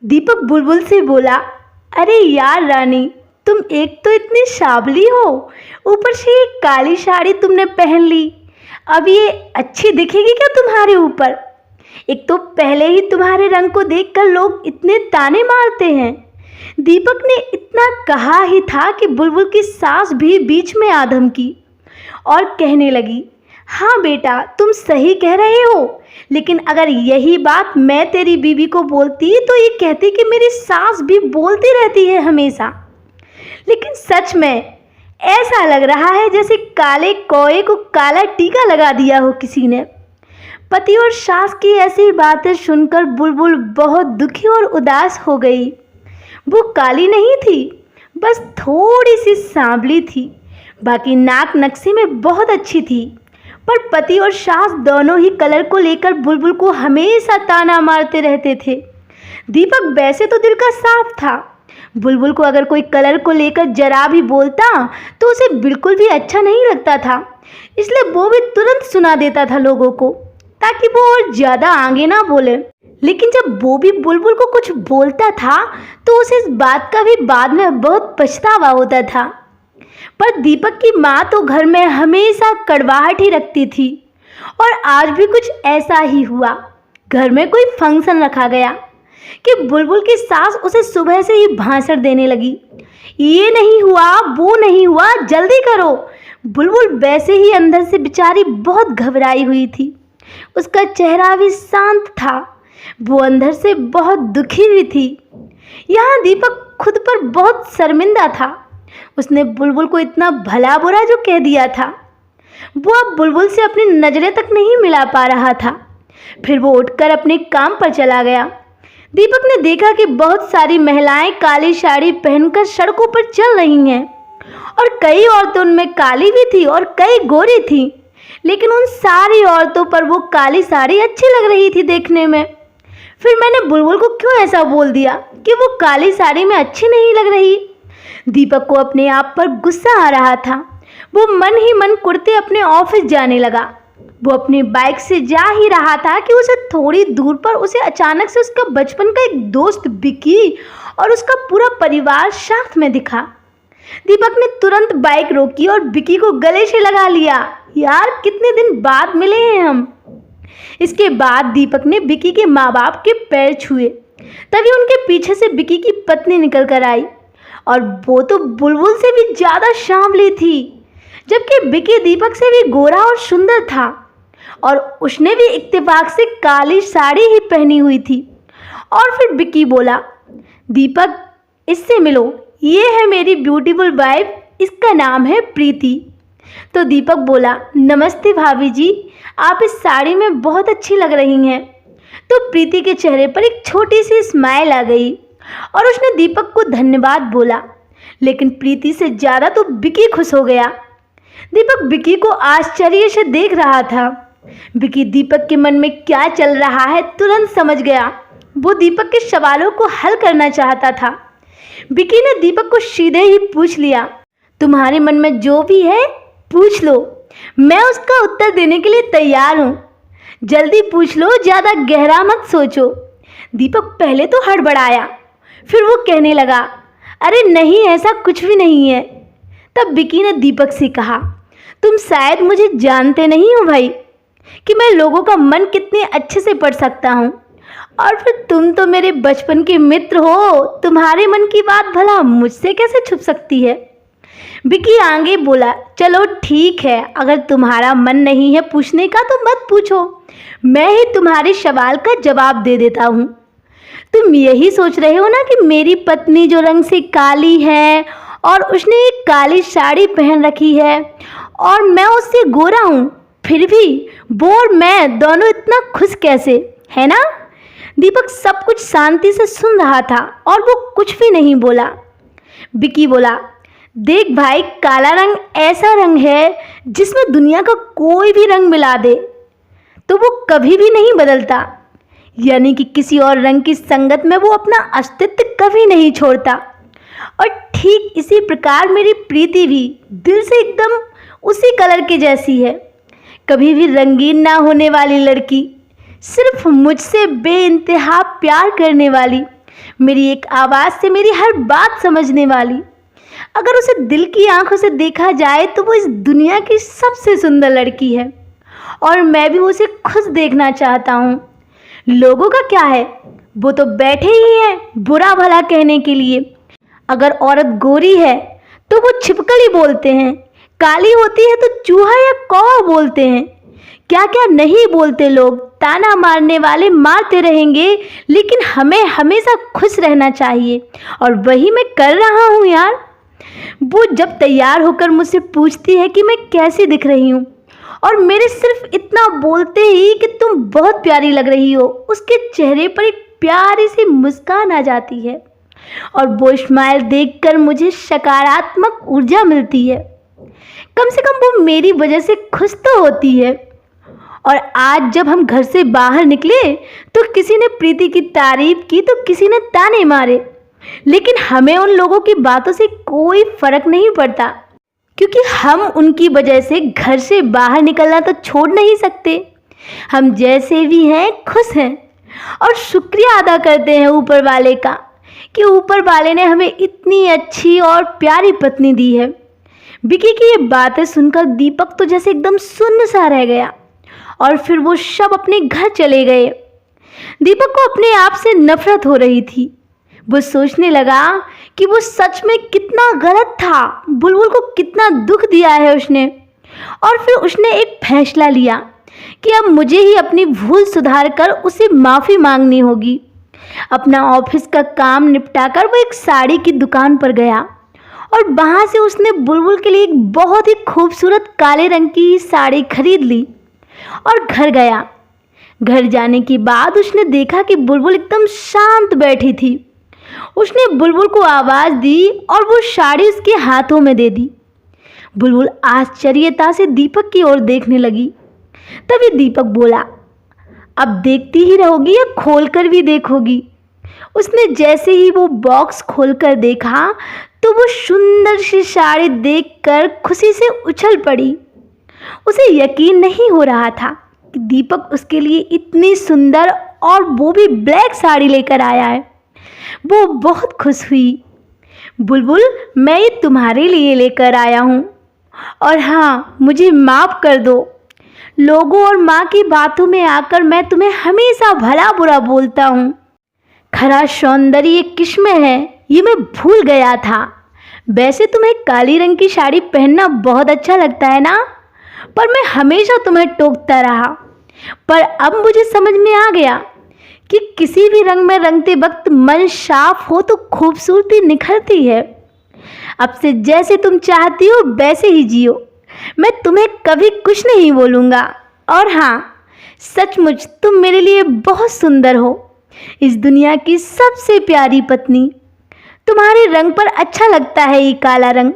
दीपक बुलबुल से बोला, अरे यार रानी, तुम एक तो इतनी सावली हो, ऊपर से ये काली साड़ी तुमने पहन ली। अब ये अच्छी दिखेगी क्या तुम्हारे ऊपर? एक तो पहले ही तुम्हारे रंग को देखकर लोग इतने ताने मारते हैं। दीपक ने इतना कहा ही था कि बुलबुल की सास भी बीच में आ धमकी और कहने लगी, हाँ बेटा, तुम सही कह रहे हो, लेकिन अगर यही बात मैं तेरी बीवी को बोलती तो ये कहती कि मेरी सास भी बोलती रहती है हमेशा। लेकिन सच में ऐसा लग रहा है जैसे काले कौए को काला टीका लगा दिया हो किसी ने। पति और सास की ऐसी बातें सुनकर बुलबुल बहुत दुखी और उदास हो गई। वो काली नहीं थी, बस थोड़ी सी सांवली थी, बाकी नाक नक्शे में बहुत अच्छी थी। पर पति और सास दोनों ही कलर को लेकर बुलबुल को हमेशा ताना मारते रहते थे। दीपक वैसे तो दिल का साफ था, बुलबुल को अगर कोई कलर को लेकर जरा भी बोलता तो उसे बिल्कुल भी अच्छा नहीं लगता था, इसलिए वो भी तुरंत सुना देता था लोगों को, ताकि वो और ज़्यादा आगे ना बोले। लेकिन जब वो भी बुलबुल को कुछ बोलता था तो उसे इस बात का भी बाद में बहुत पछतावा होता था। पर दीपक की माँ तो घर में हमेशा कड़वाहट ही रखती थी, और आज भी कुछ ऐसा ही हुआ। घर में कोई फंक्शन रखा गया कि बुलबुल की सास उसे सुबह से ही भाषण देने लगी, ये नहीं हुआ, वो नहीं हुआ, जल्दी करो। बुलबुल वैसे ही अंदर से बेचारी बहुत घबराई हुई थी, उसका चेहरा भी शांत था, वो अंदर से बहुत दुखी भी थी। यहाँ दीपक खुद पर बहुत शर्मिंदा था, उसने बुलबुल को इतना भला बुरा जो कह दिया था। वो अब बुलबुल से अपनी नज़रें तक नहीं मिला पा रहा था। फिर वो उठकर अपने काम पर चला गया। दीपक ने देखा कि बहुत सारी महिलाएं काली साड़ी पहनकर सड़कों पर चल रही हैं, और कई औरतें उनमें काली भी थी और कई गोरी थी, लेकिन उन सारी औरतों पर वो काली साड़ी अच्छी लग रही थी देखने में। फिर मैंने बुलबुल को क्यों ऐसा बोल दिया कि वो काली साड़ी में अच्छी नहीं लग रही? दीपक को अपने आप पर गुस्सा आ रहा था। वो मन ही मन कुर्ते अपने ऑफिस जाने लगा। वो अपनी बाइक से जा ही रहा था कि उसे थोड़ी दूर पर उसे अचानक से उसका बचपन का एक दोस्त विकी और उसका पूरा परिवार साथ में दिखा। दीपक ने तुरंत बाइक रोकी और विकी को गले से लगा लिया। यार, कितने दिन बाद मिले हैं हम। इसके बाद दीपक ने विकी के माँ बाप के पैर छुए। तभी उनके पीछे से विकी की पत्नी निकल कर आई, और वो तो बुलबुल से भी ज़्यादा सांवली थी, जबकि विकी दीपक से भी गोरा और सुंदर था, और उसने भी इत्तेफाक से काली साड़ी ही पहनी हुई थी। और फिर विकी बोला, दीपक, इससे मिलो, ये है मेरी ब्यूटीफुल वाइफ, इसका नाम है प्रीति। तो दीपक बोला, नमस्ते भाभी जी, आप इस साड़ी में बहुत अच्छी लग रही हैं। तो प्रीति के चेहरे पर एक छोटी सी स्माइल आ गई और उसने दीपक को धन्यवाद बोला, लेकिन प्रीति से ज़्यादा तो विकी खुश हो गया। दीपक विकी को आश्चर्य से देख रहा था। विकी दीपक के मन में क्या चल रहा है तुरंत समझ गया। वो दीपक के सवालों को हल करना चाहता था। विकी ने दीपक को सीधे ही पूछ लिया, तुम्हारे मन में जो भी है पूछ लो, मैं उसका उत्तर देने के लिए तैयार हूँ। जल्दी पूछ लो, ज़्यादा गहरा मत सोचो। दीपक पहले तो हड़बड़ाया, फिर वो कहने लगा, अरे नहीं, ऐसा कुछ भी नहीं है। तब विकी ने दीपक से कहा, तुम शायद मुझे जानते नहीं हो भाई, कि मैं लोगों का मन कितने अच्छे से पढ़ सकता हूँ, और फिर तुम तो मेरे बचपन के मित्र हो, तुम्हारे मन की बात भला मुझसे कैसे छुप सकती है। विकी आगे बोला, चलो ठीक है, अगर तुम्हारा मन नहीं है पूछने का तो मत पूछो, मैं ही तुम्हारे सवाल का जवाब दे देता हूँ। तुम यही सोच रहे हो ना कि मेरी पत्नी जो रंग से काली है और उसने एक काली साड़ी पहन रखी है और मैं उससे गोरा हूँ, फिर भी वो और मैं दोनों इतना खुश कैसे, है ना? दीपक सब कुछ शांति से सुन रहा था और वो कुछ भी नहीं बोला। विकी बोला, देख भाई, काला रंग ऐसा रंग है जिसमें दुनिया का कोई भी रंग मिला दे तो वो कभी भी नहीं बदलता, यानी कि किसी और रंग की संगत में वो अपना अस्तित्व कभी नहीं छोड़ता। और ठीक इसी प्रकार मेरी प्रीति भी दिल से एकदम उसी कलर की जैसी है, कभी भी रंगीन ना होने वाली लड़की, सिर्फ मुझसे बेइंतहा प्यार करने वाली मेरी एक आवाज़ से मेरी हर बात समझने वाली। अगर उसे दिल की आंखों से देखा जाए तो वो इस दुनिया की सबसे सुंदर लड़की है और मैं भी उसे खुद देखना चाहता हूँ। लोगों का क्या है, वो तो बैठे ही हैं बुरा भला कहने के लिए। अगर औरत गोरी है तो वो छिपकली बोलते हैं, काली होती है तो चूहा या कौवा बोलते हैं। क्या क्या नहीं बोलते लोग। ताना मारने वाले मारते रहेंगे, लेकिन हमें हमेशा खुश रहना चाहिए और वही मैं कर रहा हूँ यार। वो जब तैयार होकर मुझसे पूछती है कि मैं कैसी दिख रही हूँ और मेरे सिर्फ इतना बोलते ही कि तुम बहुत प्यारी लग रही हो, उसके चेहरे पर एक प्यारी सी मुस्कान आ जाती है और वो स्माइल देखकर मुझे सकारात्मक ऊर्जा मिलती है। कम से कम वो मेरी वजह से खुश तो होती है। और आज जब हम घर से बाहर निकले तो किसी ने प्रीति की तारीफ की तो किसी ने ताने मारे, लेकिन हमें उन लोगों की बातों से कोई फर्क नहीं पड़ता, क्योंकि हम उनकी वजह से घर से बाहर निकलना तो छोड़ नहीं सकते। हम जैसे भी हैं खुश हैं और शुक्रिया अदा करते हैं ऊपर वाले का कि ऊपर वाले ने हमें इतनी अच्छी और प्यारी पत्नी दी है। विकी की ये बातें सुनकर दीपक तो जैसे एकदम सुन्न सा रह गया और फिर वो सब अपने घर चले गए। दीपक को अपने आप से नफरत हो रही थी। वो सोचने लगा कि वो सच में कितना गलत था, बुलबुल को कितना दुख दिया है उसने। और फिर उसने एक फैसला लिया कि अब मुझे ही अपनी भूल सुधार कर उसे माफ़ी मांगनी होगी। अपना ऑफिस का काम निपटाकर वो एक साड़ी की दुकान पर गया और वहाँ से उसने बुलबुल के लिए एक बहुत ही खूबसूरत काले रंग की साड़ी खरीद ली और घर गया। घर जाने के बाद उसने देखा कि बुलबुल एकदम शांत बैठी थी। उसने बुलबुल को आवाज़ दी और वो साड़ी उसके हाथों में दे दी। बुलबुल आश्चर्यता से दीपक की ओर देखने लगी। तभी दीपक बोला, अब देखती ही रहोगी या खोल कर भी देखोगी? उसने जैसे ही वो बॉक्स खोलकर देखा तो वो सुंदर सी साड़ी देखकर खुशी से उछल पड़ी। उसे यकीन नहीं हो रहा था कि दीपक उसके लिए इतनी सुंदर और वो भी ब्लैक साड़ी लेकर आया है। वो बहुत खुश हुई। बुलबुल, मैं ये तुम्हारे लिए लेकर आया हूँ और हाँ, मुझे माफ़ कर दो। लोगों और माँ की बातों में आकर मैं तुम्हें हमेशा भला बुरा बोलता हूँ। खरा सौंदर्य एक किस्में है, ये मैं भूल गया था। वैसे तुम्हें काली रंग की साड़ी पहनना बहुत अच्छा लगता है ना, पर मैं हमेशा तुम्हें टोकता रहा। पर अब मुझे समझ में आ गया कि किसी भी रंग में रंगते वक्त मन साफ हो तो खूबसूरती निखरती है। अब से जैसे तुम चाहती हो वैसे ही जियो। मैं तुम्हें कभी कुछ नहीं बोलूँगा। और हाँ, सचमुच तुम मेरे लिए बहुत सुंदर हो, इस दुनिया की सबसे प्यारी पत्नी। तुम्हारे रंग पर अच्छा लगता है ये काला रंग।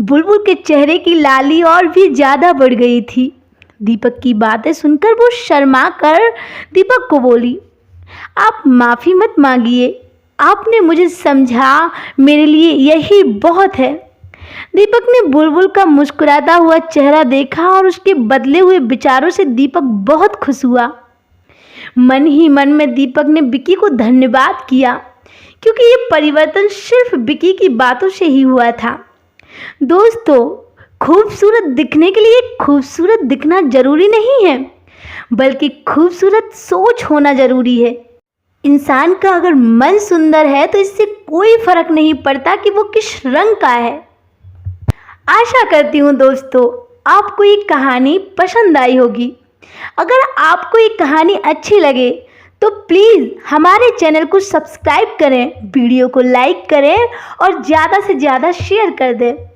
बुलबुल के चेहरे की लाली और भी ज़्यादा बढ़ गई थी। दीपक की बातें सुनकर वो शर्मा कर दीपक को बोली, आप माफ़ी मत मांगिए, आपने मुझे समझा, मेरे लिए यही बहुत है। दीपक ने बुलबुल का मुस्कुराता हुआ चेहरा देखा और उसके बदले हुए विचारों से दीपक बहुत खुश हुआ। मन ही मन में दीपक ने विकी को धन्यवाद किया, क्योंकि ये परिवर्तन सिर्फ विकी की बातों से ही हुआ था। दोस्तों, खूबसूरत दिखने के लिए खूबसूरत दिखना जरूरी नहीं है, बल्कि खूबसूरत सोच होना जरूरी है। इंसान का अगर मन सुंदर है तो इससे कोई फर्क नहीं पड़ता कि वो किस रंग का है। आशा करती हूँ दोस्तों आपको ये कहानी पसंद आई होगी। अगर आपको ये कहानी अच्छी लगे तो प्लीज़ हमारे चैनल को सब्सक्राइब करें, वीडियो को लाइक करें और ज़्यादा से ज़्यादा शेयर कर दें।